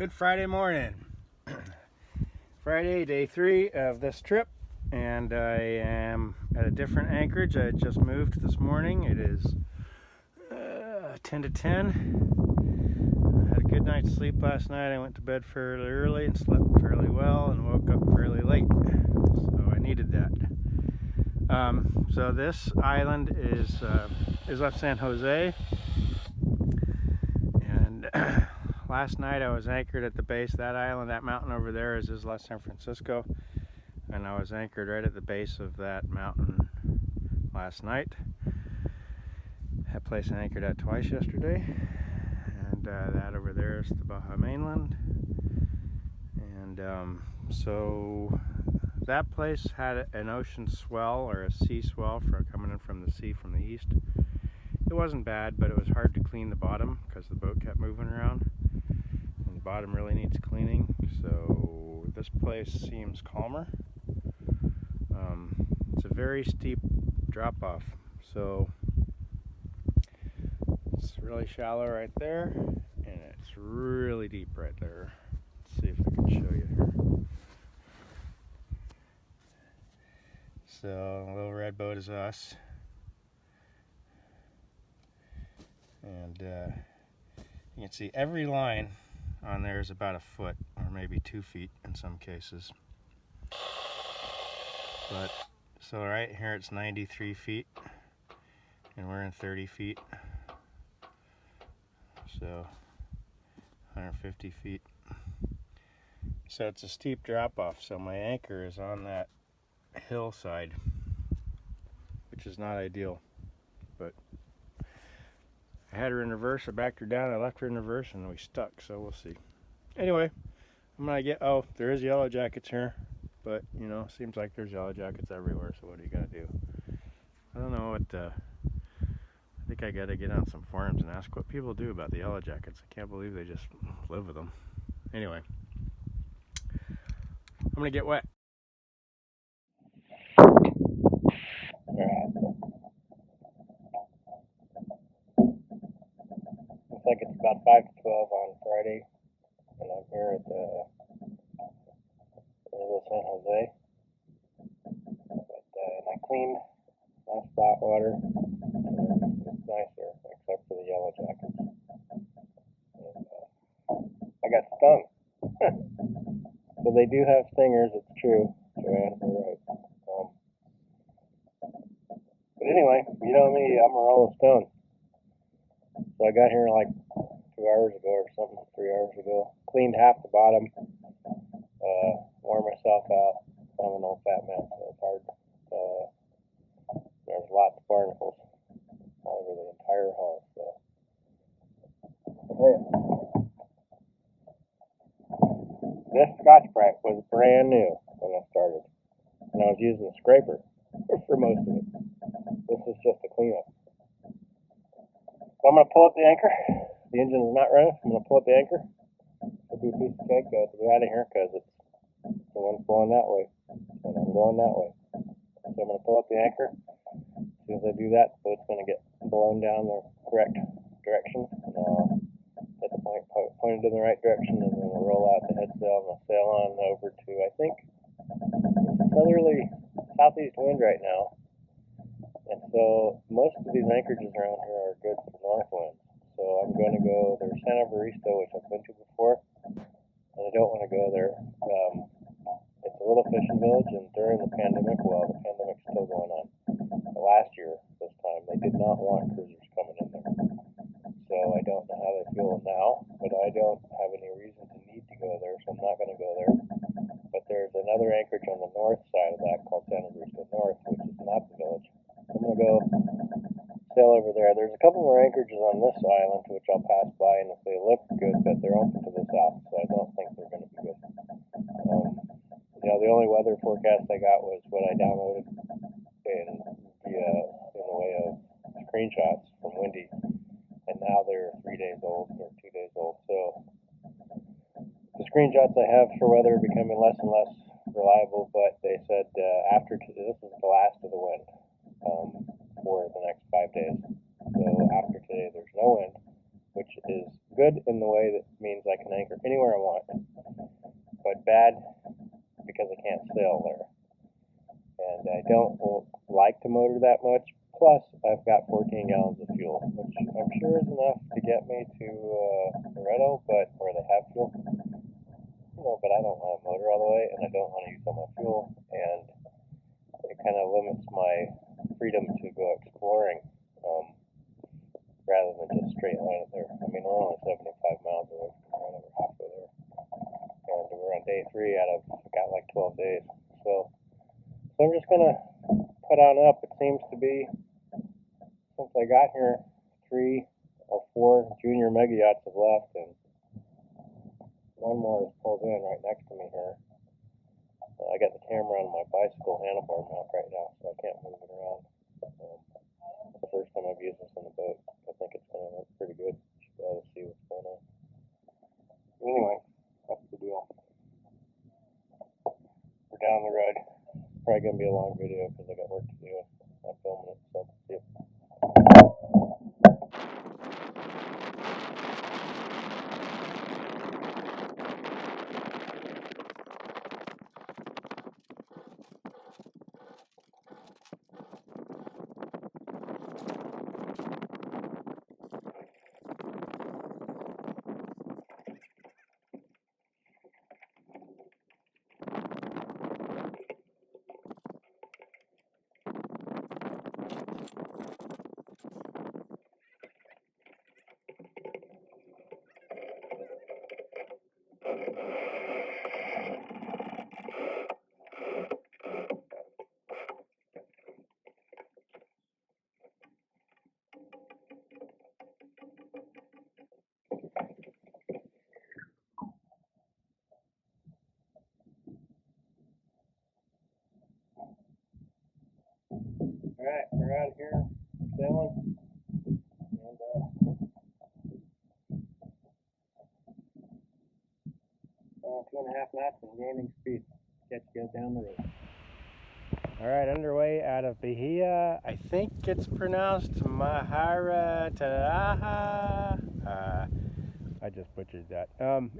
Good Friday morning. Friday, day 3 of this trip, and I am at a different anchorage. I just moved this morning. It is 10 to 10. I had a good night's sleep last night. I went to bed fairly early and slept fairly well and woke up fairly late, so I needed that. So this island is Isla San Jose, and last night I was anchored at the base of that island. That mountain over there is Isla San Francisco, and I was anchored right at the base of that mountain last night. That place I anchored at twice yesterday, and that over there is the Baja mainland. And so that place had an ocean swell, or a sea swell, coming in from the sea from the east. It wasn't bad, but it was hard to clean the bottom because the boat kept moving around. And the bottom really needs cleaning, so this place seems calmer. It's a very steep drop off, so it's really shallow right there, and it's really deep right there. Let's see if I can show you here. So a little red boat is us, and you can see every line on there is about a foot or maybe 2 feet in some cases. But so right here it's 93 feet, and we're in 30 feet, so 150 feet. So it's a steep drop off, so my anchor is on that hillside, which is not ideal, but I had her in reverse. I backed her down, I left her in reverse, and we stuck, so we'll see. Anyway, I'm gonna there is yellow jackets here, but you know, seems like there's yellow jackets everywhere, so what are you gonna do? I don't know what I think I gotta get on some forums and ask what people do about the yellow jackets. I can't believe they just live with them. Anyway, I'm gonna get wet. Looks like it's about 5 to 12 on Friday, and I'm here at the Isla San Jose. And I cleaned nice flat water, and it's nicer except for the yellow jackets. And, I got stung. So they do have stingers, it's true, Joanne, you're right. But anyway, you know me, I'm a rolling stone. So I got here like 2 hours ago or something, 3 hours ago. Cleaned half the bottom, wore myself out. I'm an old fat man, so it's hard. There's lots of barnacles all over the entire hull. So, this Scotch-Brite was brand new when I started, and I was using a scraper for most of it. This is just a cleanup. So I'm going to pull up the anchor. The engine is not running. I'm going to pull up the anchor. It'll be a piece of cake to get out of here because the wind's blowing that way, and I'm going that way. So I'm going to pull up the anchor. As soon as I do that, the boat's going to get blown down the correct direction, and I'll get the point pointed in the right direction, and then we'll roll out the head sail, and we'll sail on over to, I think, it's a southerly southeast wind right now. And so most of these anchorages around here are good for north winds. So I'm going to go, there's San Evaristo, which I've been to before, and I don't want to go there. It's a little fishing village, and during the pandemic, well, the pandemic's still going on. Last year, this time, they did not want cruisers coming in there. So I don't know how they feel now, but I don't have any reason to need to go there, so I'm not going to go there. But there's another anchorage on the north side of that called San Evaristo North, which is not the village. I'm going to go sail over there. There's a couple more anchorages on this island, which I'll pass by, and if they look good, but they're open to the south, so I don't think they're going to be good. The only weather forecast I got was what I downloaded in the way of screenshots from Windy, and now they're 3 days old or 2 days old. So the screenshots I have for weather are becoming less and less reliable, but they said after today, this is the last of the wind for the next 5 days. So after today, there's no wind, which is good in the way that means I can anchor anywhere I want, but bad because I can't sail there. And I don't like to motor that much. Plus, I've got 14 gallons of fuel, which I'm sure is enough to get me to Loreto, but where they have fuel. But I don't want to motor all the way, and I don't want to use all my fuel, and it kind of limits my freedom to go exploring rather than just straight line it there. I mean, we're only 75 miles away from right over halfway there, and we're on day 3 out of, got like 12 days. So I'm just going to put on up. It seems to be, since I got here, 3 or 4 junior mega yachts have left, and one more is pulled in right next to me here. I got the camera on my bicycle handlebar mount right now, so I can't move it around. It's the first time I've used this on the boat. I think it's going to look pretty good. Should be able to see what's going on. Anyway, that's the deal. We're down the road. Probably going to be a long video because I got work to do. I'm filming it, so see you. Alright, we're out of here, sailing, and 2.5 knots and gaining speed. Catch you guys down the road. Alright, underway out of Bahia. I think it's pronounced Mahara Taraha. I just butchered that.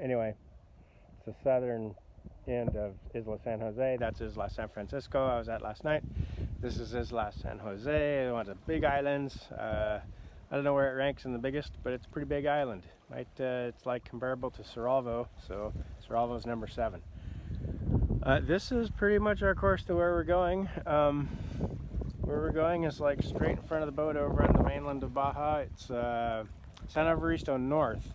Anyway, it's the southern end of Isla San Jose. That's Isla San Francisco I was at last night. This is Isla San Jose, one of the big islands. I don't know where it ranks in the biggest, but it's a pretty big island. It's like comparable to Cerralvo, so Cerralvo's number 7. This is pretty much our course to where we're going. Where we're going is like straight in front of the boat over on the mainland of Baja. It's San Evaristo North.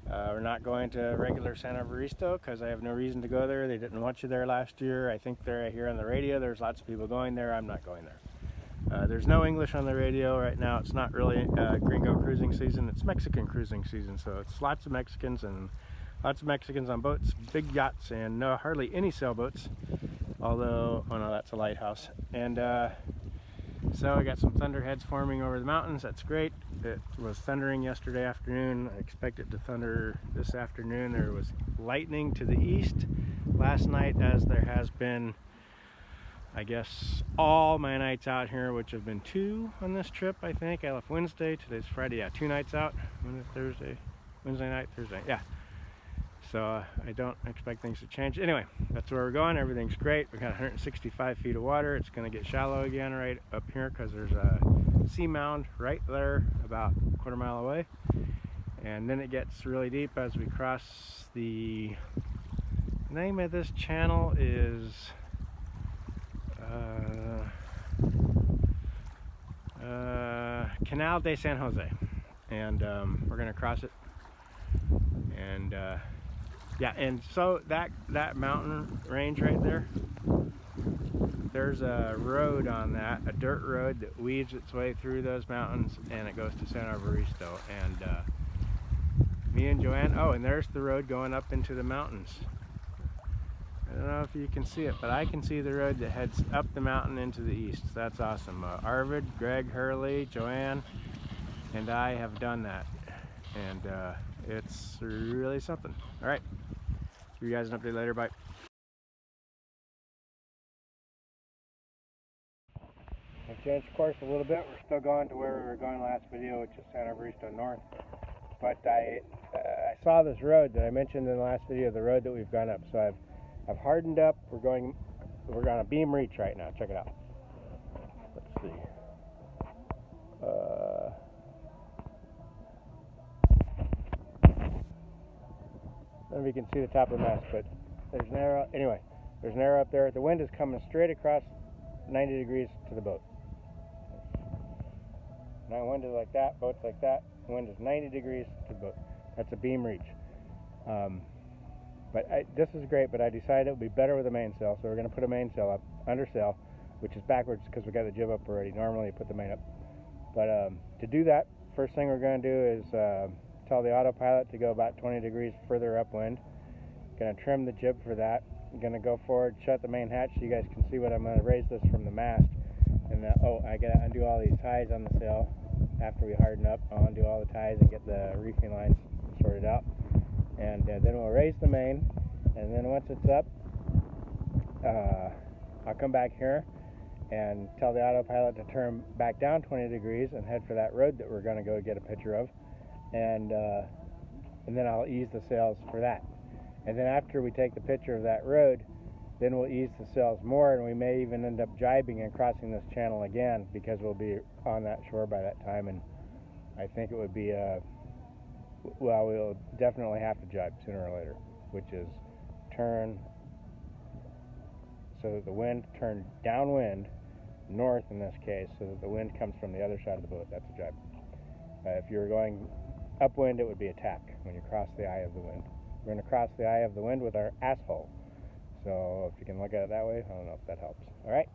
We're not going to regular San Evaristo because I have no reason to go there. They didn't want you there last year. I think they're here on the radio. There's lots of people going there. I'm not going there. There's no English on the radio right now. It's not really gringo cruising season. It's Mexican cruising season. So it's lots of Mexicans and lots of Mexicans on boats, big yachts, and no hardly any sailboats. Although, oh no, that's a lighthouse. And so we got some thunderheads forming over the mountains. That's great. It was thundering yesterday afternoon. I expect it to thunder this afternoon. There was lightning to the east last night, as there has been, I guess, all my nights out here, which have been 2 on this trip, I think. I left Wednesday, today's Friday, yeah, 2 nights out. Thursday, Wednesday night, Thursday, yeah. So I don't expect things to change. Anyway, that's where we're going. Everything's great. We got 165 feet of water. It's going to get shallow again right up here because there's a sea mound right there about a quarter mile away. And then it gets really deep as we cross. The name of this channel is Canal de San Jose. And we're going to cross it. And yeah, and so that mountain range right there, there's a road on that, a dirt road that weaves its way through those mountains, and it goes to San Evaristo. And me and Joanne, oh, and there's the road going up into the mountains. I don't know if you can see it, but I can see the road that heads up the mountain into the east. That's awesome. Arvid, Greg, Hurley, Joanne, and I have done that. And it's really something. All right. Give you guys an update later. Bye. I've changed course a little bit. We're still going to where we were going last video, which is San Evaristo North. but I saw this road that I mentioned in the last video, the road that we've gone up. So I've hardened up. We're on a beam reach right now. Check it out. Let's see. I don't know if you can see the top of the mast, but there's an arrow. Anyway, there's an arrow up there. The wind is coming straight across 90 degrees to the boat. Now wind is like that, boat's like that. The wind is 90 degrees to the boat. That's a beam reach. This is great, but I decided it would be better with a mainsail, so we're going to put a mainsail up, undersail, which is backwards because we got the jib up already. Normally you put the main up. But to do that, first thing we're going to do is tell the autopilot to go about 20 degrees further upwind. Going to trim the jib for that. I'm going to go forward, shut the main hatch so you guys can see what I'm going to raise this from the mast. And I got to undo all these ties on the sail after we harden up. I'll undo all the ties and get the reefing lines sorted out. And then we'll raise the main. And then once it's up, I'll come back here and tell the autopilot to turn back down 20 degrees and head for that road that we're going to go get a picture of. And then I'll ease the sails for that. And then after we take the picture of that road, then we'll ease the sails more, and we may even end up jibing and crossing this channel again because we'll be on that shore by that time. And I think it would be well, we'll definitely have to jibe sooner or later, which is turn so that the wind turn downwind, north in this case, so that the wind comes from the other side of the boat. That's a jibe. If you're going upwind, it would be a tack when you cross the eye of the wind. We're going to cross the eye of the wind with our asshole. So if you can look at it that way, I don't know if that helps. All right.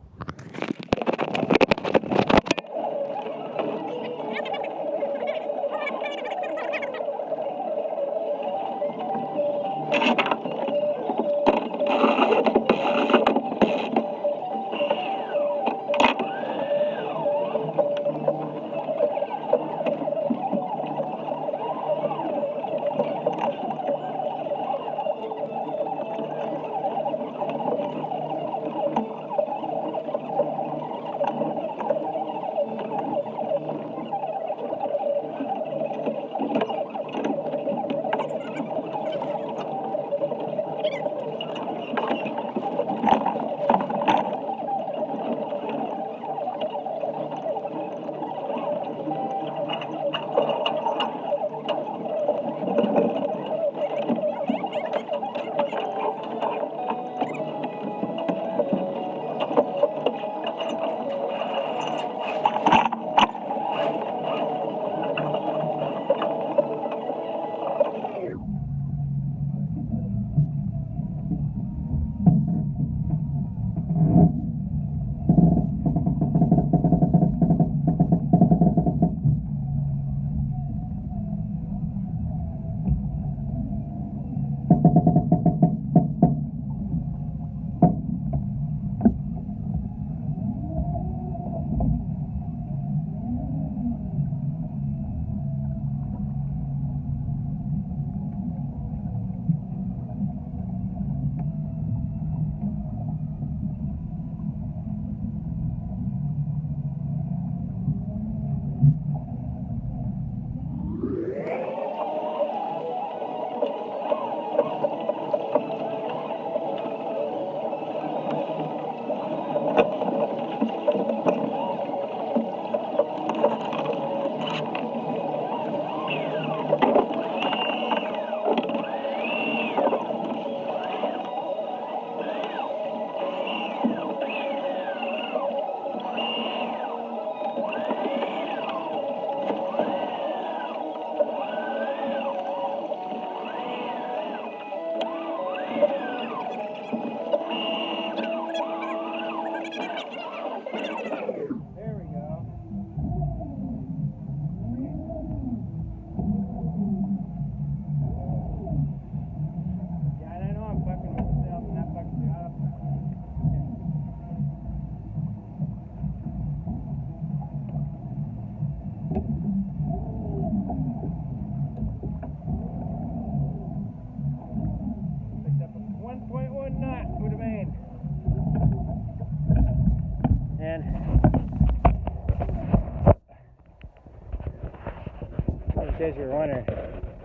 In case you're wondering,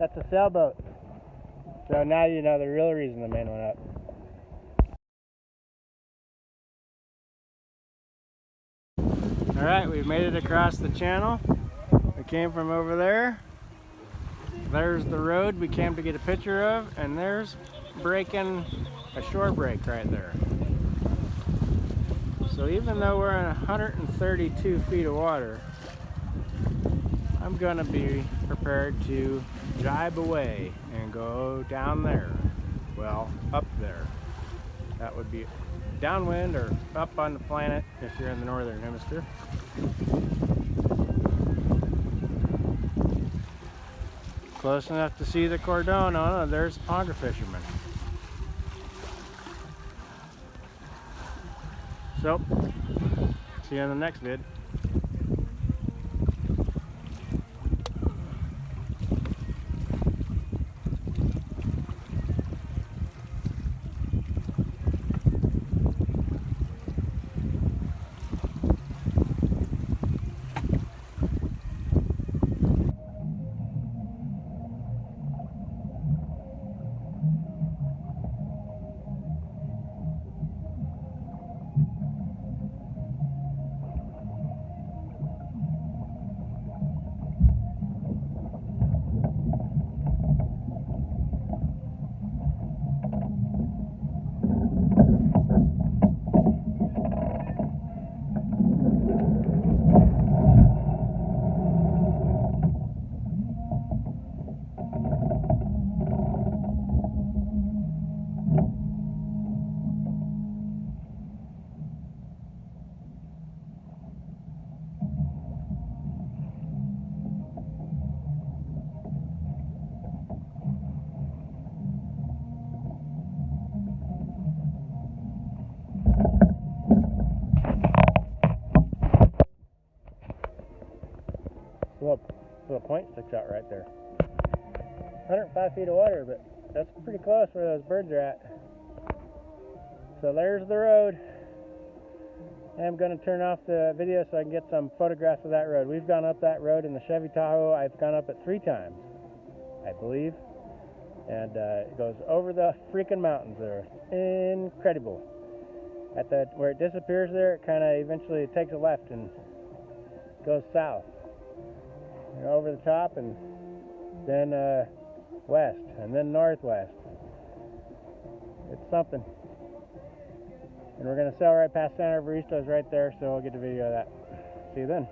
That's a sailboat. So now you know the real reason the man went up. Alright, we've made it across the channel. We came from over there. There's the road we came to get a picture of, and there's breaking a shore break right there. So even though we're in 132 feet of water, I'm gonna be prepared to jibe away and go down there. Well, up there. That would be downwind or up on the planet if you're in the northern hemisphere. Close enough to see the cordon. Oh, there's the ponga fisherman. So, see you in the next vid. Little point sticks out right there. 105 feet of water, but that's pretty close where those birds are at. So there's the road. I'm going to turn off the video so I can get some photographs of that road. We've gone up that road in the Chevy Tahoe. I've gone up it 3 times, I believe. And it goes over the freaking mountains there. Incredible. At where it disappears there, it kind of eventually takes a left and goes south. And over the top, and then west, and then northwest. It's something. And we're going to sail right past San Evaristo right there, so we'll get a video of that. See you then.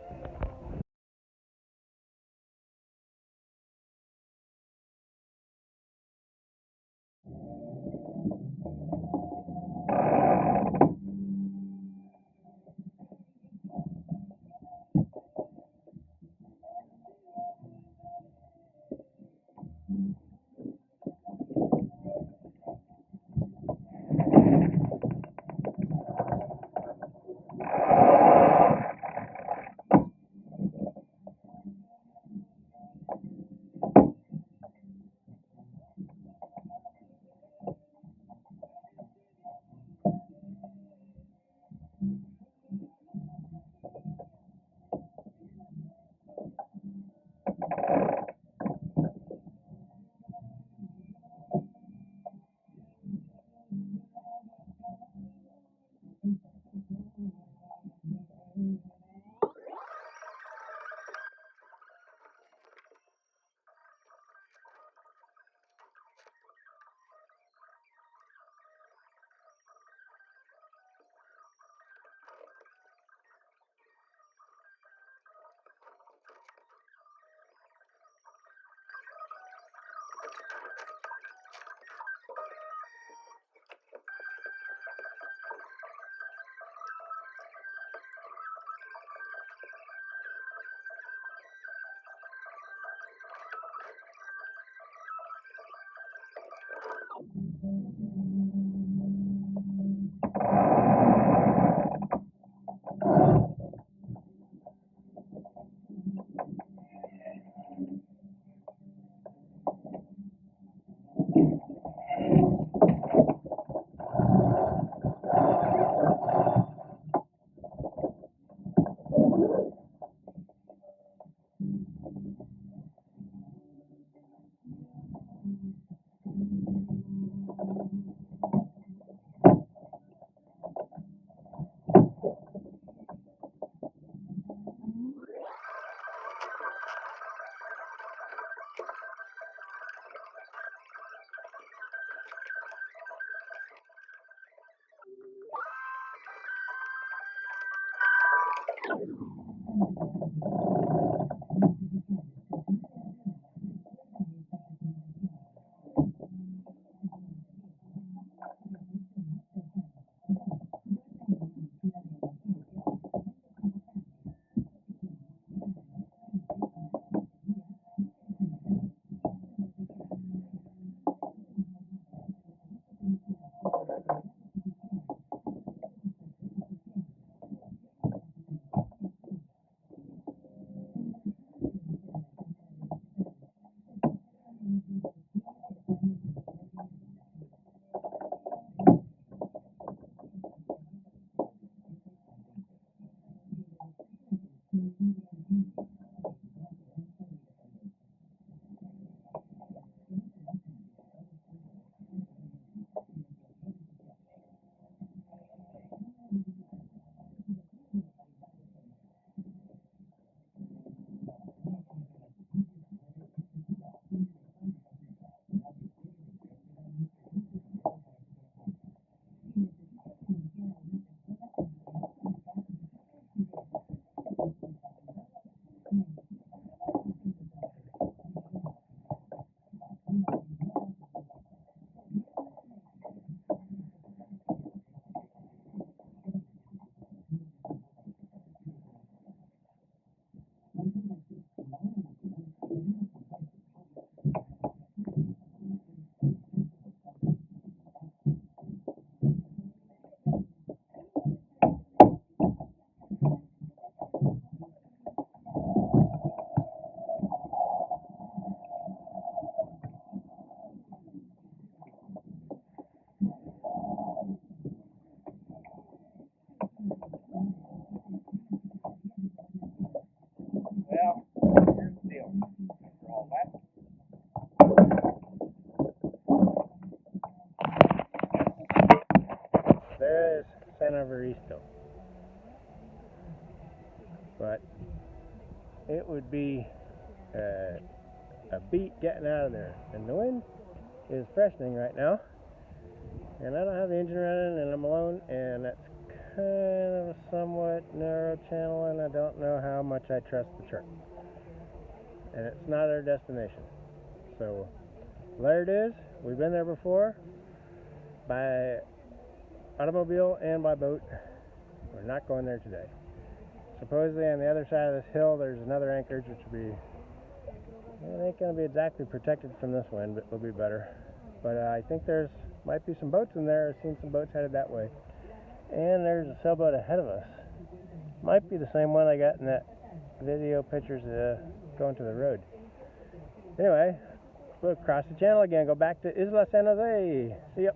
Well, here's the deal. After all that, there is San Evaristo. But it would be a beat getting out of there. And the wind is freshening right now. And I don't have the engine running, and I'm alone, and that's kind of a somewhat narrow channel, and I don't know how much I trust the truck. And it's not our destination. So there it is. We've been there before by automobile and by boat. We're not going there today. Supposedly on the other side of this hill there's another anchorage which will be, it ain't going to be exactly protected from this wind, but it'll be better. But I think there's might be some boats in there. I've seen some boats headed that way. And there's a sailboat ahead of us. Might be the same one I got in that video pictures going to the road. Anyway, we'll cross the channel again, go back to Isla San Jose. See ya.